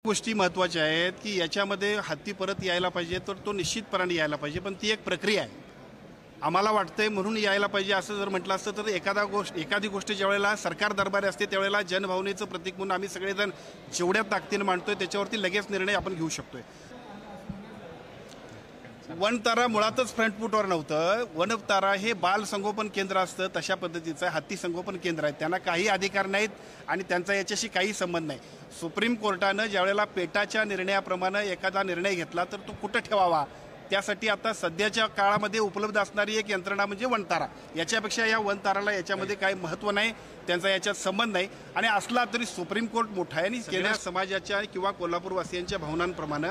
गोष्टी महत्त्वाच्या आहेत की याच्यामध्ये हत्ती परत यायला पाहिजे तर तो निश्चितपणाने यायला पाहिजे, पण ती एक प्रक्रिया आहे. आम्हाला वाटतंय म्हणून यायला पाहिजे असं जर म्हटलं असतं तर एखादी गोष्ट ज्यावेळेला सरकार दरबारी असते त्यावेळेला जनभावनेचं प्रतीक म्हणून आम्ही सगळेजण जेवढ्या ताकदीने मांडतोय त्याच्यावरती लगेच निर्णय आपण घेऊ शकतोय. वनतारा मुळातच फ्रंट फूटवर नव्हतं. वनतारा हे बाल संगोपन केंद्र असतं तशा पद्धतीचं हत्ती संगोपन केंद्र आहे. त्यांना काही अधिकार नाहीत आणि त्यांचा याच्याशी काही संबंध नाही. सुप्रीम कोर्टानं ज्यावेळेला पेटाच्या निर्णयाप्रमाणे एखादा निर्णय घेतला तर तो कुठं ठेवावा त्यासाठी आता सध्याच्या काळामध्ये उपलब्ध असणारी एक यंत्रणा म्हणजे वनतारा. याच्यापेक्षा या वनताराला याच्यामध्ये काही महत्त्व नाही, त्यांचा याच्यात संबंध नाही. आणि असला तरी सुप्रीम कोर्ट मोठा आहे आणि केंद्र समाजाच्या किंवा कोल्हापूरवासियांच्या भावनांप्रमाणे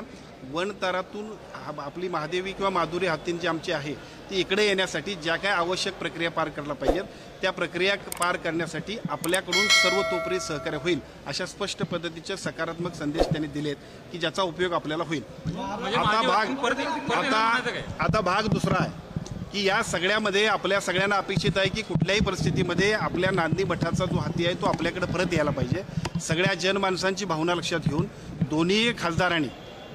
वनतारातून आपली महादेवी किंवा माधुरी हत्तींची आमची आहे ती इकडे येण्यासाठी ज्या काय आवश्यक प्रक्रिया पार करायला पाहिजेत त्या प्रक्रिया पार करण्यासाठी आपल्याकडून सर्वतोपरी सहकार्य होईल अशा स्पष्ट पद्धतीचे सकारात्मक संदेश त्यांनी दिलेत की ज्याचा उपयोग आपल्याला होईल. आता भाग दुसरा आहे की या सगळ्यामध्ये आपल्या सगळ्यांना अपेक्षित आहे की कुठल्याही परिस्थितीमध्ये आपल्या नांदी मठाचा जो हत्ती आहे तो आपल्याकडे परत यायला पाहिजे. सगळ्या जनमानसांची भावना लक्षात घेऊन दोन्ही खासदारांनी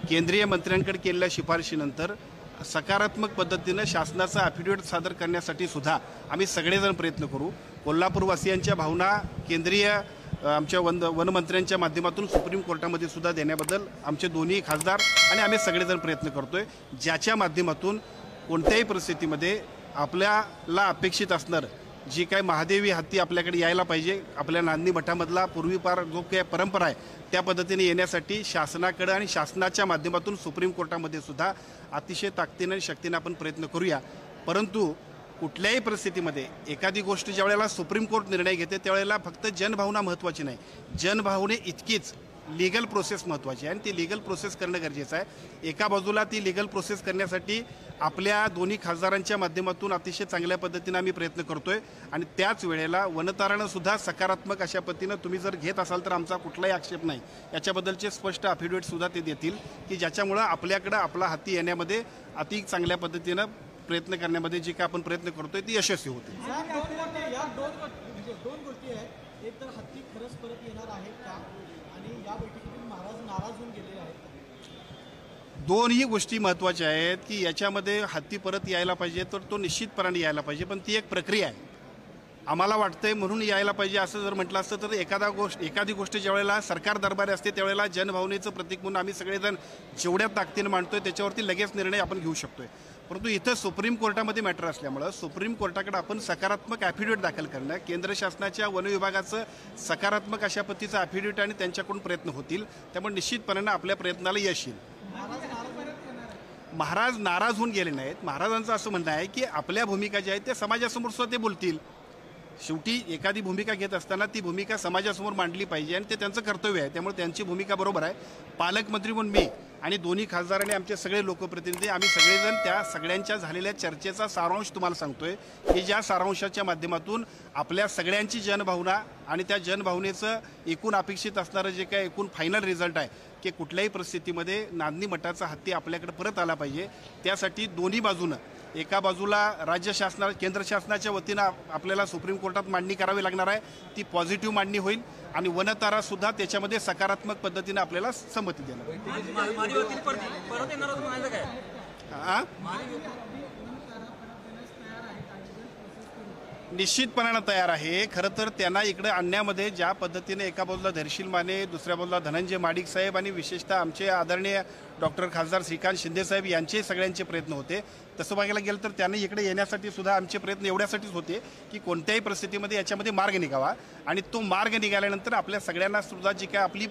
केंद्रीय मंत्र्यांकडे केलेल्या शिफारशीनंतर सकारात्मक पद्धतीनं शासनाचा ॲफिडेविट सादर करण्यासाठी सुद्धा आम्ही सगळेजण प्रयत्न करू. कोल्हापूरवासियांच्या भावना केंद्रीय आमच्या वनमंत्र्यांच्या माध्यमातून सुप्रीम कोर्टामध्ये सुद्धा देण्याबद्दल आमचे दोन्ही खासदार आणि आम्ही सगळेजण प्रयत्न करतोय, ज्याच्या माध्यमातून कोणत्याही परिस्थितीमध्ये आपल्याला अपेक्षित असणार जी काय महादेवी हत्ती आपल्याकडे यायला पाहिजे, आपल्या नांदी मठामधला पूर्वीपार जो काही परंपरा आहे त्या पद्धतीने येण्यासाठी शासनाकडे आणि शासनाच्या माध्यमातून सुप्रीम कोर्टामध्ये सुद्धा अतिशय ताकदीने आणि शक्तीने आपण प्रयत्न करूया. परंतु कुठल्याही परिस्थितीमध्ये एखादी गोष्ट ज्यावेळेला सुप्रीम कोर्ट निर्णय घेते त्यावेळेला फक्त जनभावना महत्त्वाची नाही, जनभावने इतकीच लीगल प्रोसेस महत्त्वाची आहे आणि ती लीगल प्रोसेस करणं गरजेचं आहे. एका बाजूला ती लीगल प्रोसेस करण्यासाठी आपल्या दोन्ही खासदारांच्या माध्यमातून अतिशय चांगल्या पद्धतीने आम्ही प्रयत्न करतोय आणि त्याच वेळेला वनतारानं सुद्धा सकारात्मक अशा पद्धतीनं तुम्ही जर घेत असाल तर आमचा कुठलाही आक्षेप नाही, याच्याबद्दलचे स्पष्ट अफिडेविट सुद्धा ते देतील की ज्याच्यामुळं आपल्याकडं आपला हत्ती येण्यामध्ये अति चांगल्या पद्धतीनं प्रयत्न करण्यामध्ये जे काय आपण प्रयत्न करतोय ती यशस्वी होते. दोन गोष्टी आहेत. एक तर हत्ती खरंच परत येणार आहेत का आणि या बैठकीतून महाराज नाराज होऊन गेलेले आहेत. दोन्ही गोष्टी महत्त्वाच्या आहेत की याच्यामध्ये हत्ती परत यायला पाहिजे तर तो निश्चितपणाने यायला पाहिजे, पण ती एक प्रक्रिया आहे. आम्हाला वाटतंय म्हणून यायला पाहिजे असं जर म्हटलं असतं तर एखादी गोष्ट ज्यावेळेला सरकार दरबारी असते त्यावेळेला जनभावनेचं प्रतीक म्हणून आम्ही सगळेजण जेवढ्या ताकदीने मांडतोय त्याच्यावरती लगेच निर्णय आपण घेऊ शकतोय. परंतु इथं सुप्रीम कोर्टामध्ये मॅटर असल्यामुळं सुप्रीम कोर्टाकडे आपण सकारात्मक ॲफिडेविट दाखल करणं, केंद्र शासनाच्या वन विभागाचं सकारात्मक अशा पद्धतीचं ॲफिडेविट आणि त्यांच्याकडून प्रयत्न होतील, त्यामुळे निश्चितपणे आपल्या प्रयत्नाला यश येईल. महाराज नाराज होऊन गेले नाहीत. महाराजांचं असं म्हणणं आहे की आपल्या भूमिका ज्या आहेत त्या समाजासमोर सुद्धा ते बोलतील. शेवटी एखादी भूमिका घेत असताना ती भूमिका समाजासमोर मांडली पाहिजे आणि ते त्यांचं कर्तव्य आहे, त्यामुळे त्यांची भूमिका बरोबर आहे. पालकमंत्री म्हणून मी आणि दोन्ही खासदार आणि आमचे सगळे लोकप्रतिनिधी आम्ही सगळेजण त्या सगळ्यांच्या झालेल्या चर्चेचा सारांश तुम्हाला सांगतोय की ज्या सारांशाच्या माध्यमातून आपल्या सगळ्यांची जनभावना आणि त्या जनभावनेचं एकूण अपेक्षित असणारं जे काय एकूण फायनल रिझल्ट आहे की कुठल्याही परिस्थितीमध्ये नांदी मठाचा हत्ती आपल्याकडे परत आला पाहिजे. त्यासाठी दोन्ही बाजूनं एका बाजूला राज्य शासना केंद्र शासनाच्या वतीनं आपल्याला सुप्रीम कोर्टात मांडणी करावी लागणार आहे, ती पॉझिटिव्ह मांडणी होईल आणि वनतारा सुद्धा त्याच्यामध्ये सकारात्मक पद्धतीने आपल्याला संमती देणार. निश्चितपणानं तयार आहे. खरं तर त्यांना इकडे आणण्यामध्ये ज्या पद्धतीने एका बाजूला धैर्यशील माने, दुसऱ्या बाजूला धनंजय माडिक साहेब आणि विशेषतः आमचे आदरणीय डॉक्टर खासदार श्रीकांत शिंदे साहेब यांचे सगळ्यांचे प्रयत्न होते, तसं बघायला गेलं तर त्यांनी इकडे येण्यासाठी सुद्धा आमचे प्रयत्न एवढ्यासाठीच होते की कोणत्याही परिस्थितीमध्ये याच्यामध्ये मार्ग निघावा आणि तो मार्ग निघाल्यानंतर आपल्या सगळ्यांना सुद्धा जी काय आपली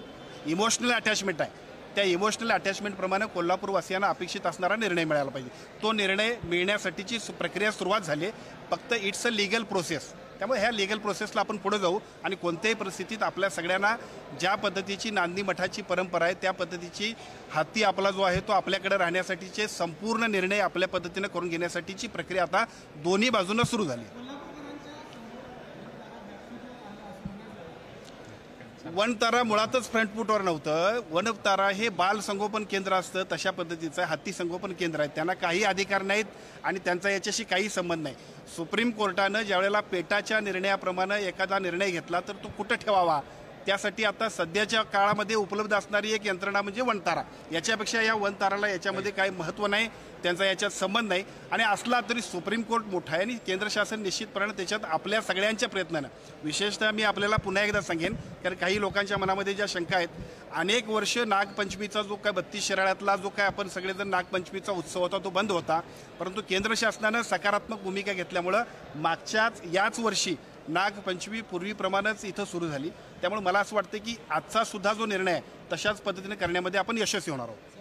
इमोशनल अटॅचमेंट आहे त्या इमोशनल अटॅचमेंटप्रमाणे कोल्हापूरवासियांना अपेक्षित असणारा निर्णय मिळाला पाहिजे. तो निर्णय मिळण्यासाठीची प्रक्रिया सुरुवात झाली. फक्त इट्स अ लीगल प्रोसेस, त्यामुळे ह्या लीगल प्रोसेसला आपण पुढे जाऊ आणि कोणत्याही परिस्थितीत आपल्या सगळ्यांना ज्या पद्धतीची नांदी मठाची परंपरा आहे त्या पद्धतीची हत्ती आपला जो आहे तो आपल्याकडे राहण्यासाठीचे संपूर्ण निर्णय आपल्या पद्धतीनं करून घेण्यासाठीची प्रक्रिया आता दोन्ही बाजूनं सुरू झाली. वनतारा मुळातच फ्रंट फूटवर नव्हतं. वनतारा हे बाल संगोपन केंद्र असतं तशा पद्धतीचं हत्ती संगोपन केंद्र आहे. त्यांना काही अधिकार नाहीत आणि त्यांचा याच्याशी काही संबंध नाही. सुप्रीम कोर्टानं ज्यावेळेला पेटाच्या निर्णयाप्रमाणे एखादा निर्णय घेतला तर तो कुठं ठेवावा त्यासाठी आता सध्याच्या काळामध्ये उपलब्ध असणारी एक यंत्रणा म्हणजे वनतारा. याच्यापेक्षा या वनताराला याच्यामध्ये काही महत्त्व नाही, त्यांचा याच्यात संबंध नाही. आणि असला तरी सुप्रीम कोर्ट मोठा आहे आणि केंद्र शासन निश्चितपणे त्याच्यात आपल्या सगळ्यांच्या प्रयत्नानं, विशेषतः मी आपल्याला पुन्हा एकदा सांगेन, कारण काही लोकांच्या मनामध्ये ज्या शंका आहेत, अनेक वर्ष नागपंचमीचा जो काय 32 शिराळ्यातला जो काय आपण सगळेजण नागपंचमीचा उत्सव होता तो बंद होता, परंतु केंद्र शासनानं सकारात्मक भूमिका घेतल्यामुळं याच वर्षी नागपंचमी पूर्वीप्रमाणेच इथं सुरू झाली. त्यामुळे मला असं वाटतं की आजचा सुद्धा जो निर्णय आहे तशाच पद्धतीने करण्यामध्ये आपण यशस्वी होणार आहोत.